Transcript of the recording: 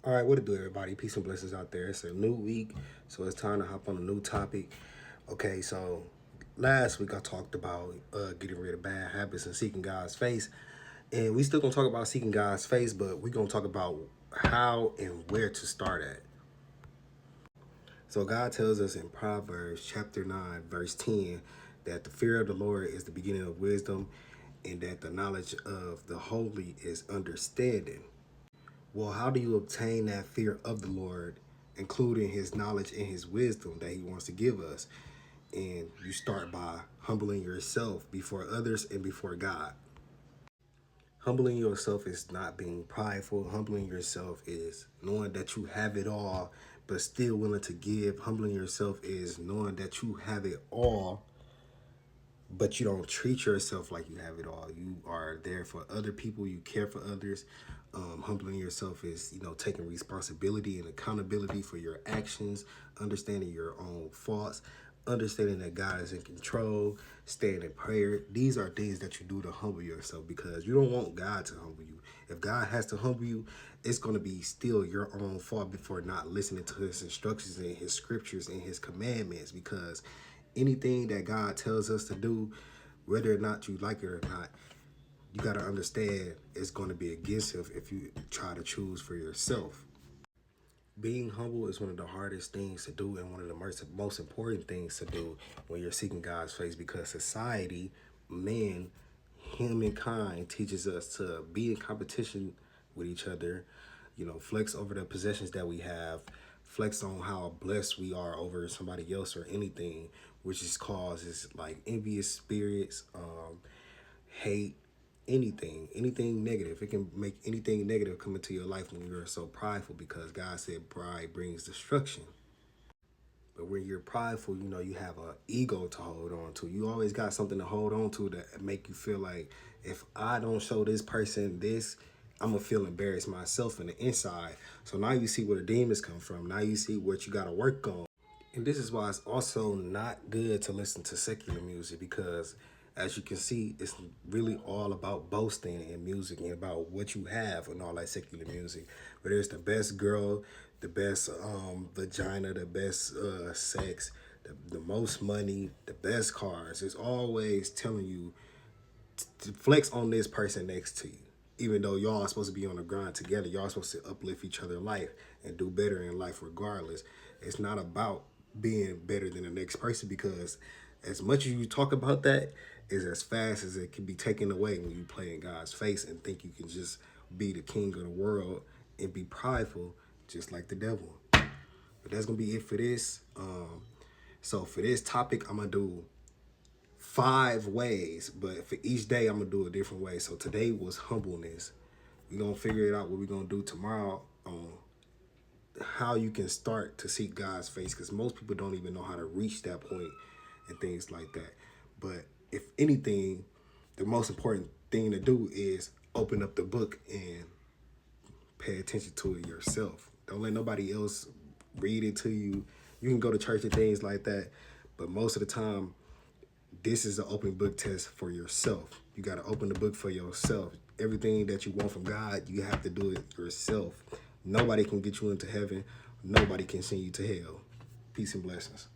All right, what to do, everybody? Peace and blessings out there. It's a new week, so it's time to hop on a new topic. Okay, so last week I talked about getting rid of bad habits and seeking God's face, and we still gonna talk about seeking God's face, but we're gonna talk about how and where to start at. So God tells us in Proverbs chapter 9, verse 10, that the fear of the Lord is the beginning of wisdom, and that the knowledge of the holy is understanding. Well, how do you obtain that fear of the Lord, including his knowledge and his wisdom that he wants to give us? And you start by humbling yourself before others and before God. Humbling yourself is not being prideful. Humbling yourself is knowing that you have it all, but still willing to give. Humbling yourself is knowing that you have it all, but you don't treat yourself like you have it all. You are there for other people. You care for others. Humbling yourself is, taking responsibility and accountability for your actions, understanding your own faults, understanding that God is in control, staying in prayer. These are things that you do to humble yourself because you don't want God to humble you. If God has to humble you, it's going to be still your own fault before not listening to his instructions and his scriptures and his commandments, because anything that God tells us to do, whether or not you like it or not, you got to understand it's going to be against him if you try to choose for yourself. Being humble is one of the hardest things to do and one of the most important things to do when you're seeking God's face, because society, man, humankind teaches us to be in competition with each other, flex over the possessions that we have, flex on how blessed we are over somebody else or anything, which is causes like envious spirits, hate, anything negative. It can make anything negative come into your life when you're so prideful, because God said pride brings destruction. But when you're prideful, you have an ego to hold on to. You always got something to hold on to that make you feel like, if I don't show this person this, I'm going to feel embarrassed myself in the inside. So now you see where the demons come from. Now you see what you got to work on. And this is why it's also not good to listen to secular music, because as you can see, it's really all about boasting in music and about what you have and all that secular music. Whether it's the best girl, the best vagina, the best sex, the most money, the best cars. It's always telling you to flex on this person next to you. Even though y'all are supposed to be on the grind together, y'all supposed to uplift each other in life and do better in life regardless. It's not about being better than the next person, because as much as you talk about that, is as fast as it can be taken away when you play in God's face and think you can just be the king of the world and be prideful just like the devil. But that's gonna be it for this. So for this topic, I'm gonna do 5 ways, but for each day I'm gonna do a different way. So today was humbleness. We're gonna figure it out what we're gonna do tomorrow on how you can start to seek God's face, because most people don't even know how to reach that point and things like that. But if anything, the most important thing to do is open up the book and pay attention to it yourself. Don't let nobody else read it to you. You can go to church and things like that, but most of the time, this is an open book test for yourself. You got to open the book for yourself. Everything that you want from God, you have to do it yourself. Nobody can get you into heaven. Nobody can send you to hell. Peace and blessings.